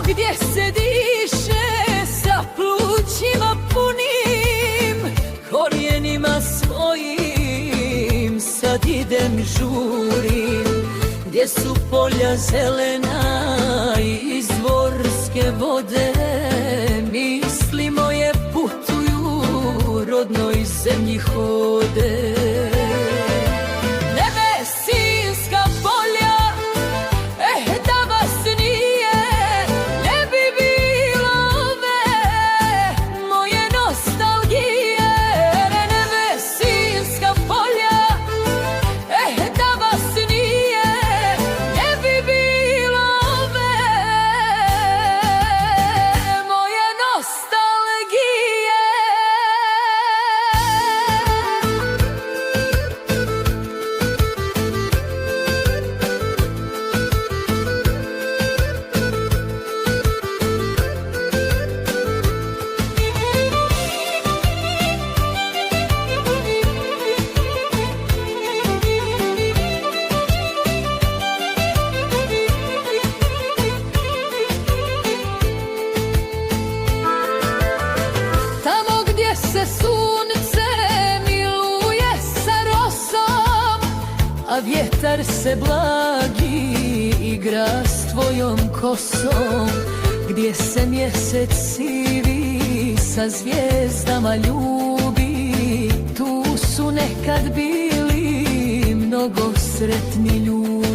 gdje se diše sa plućima punim, korijenima svojim sad idem žurim, gdje su polja zelena i izvorske vode, misli moje putuju, rodnoj zemlji hode. Nevesinska polja, da vas nije, ne bi bilo ove moje nostalgije. Nevesinska polja, da vas nije, ne bi bilo ove moje nostalgije. Tamo gdje se sunce miluje sa rosom, a vjetar se blagi igra s tvojom kosom, gdje se mjesec sivi sa zvijezdama ljubi, tu su nekad bili mnogo sretni ljudi.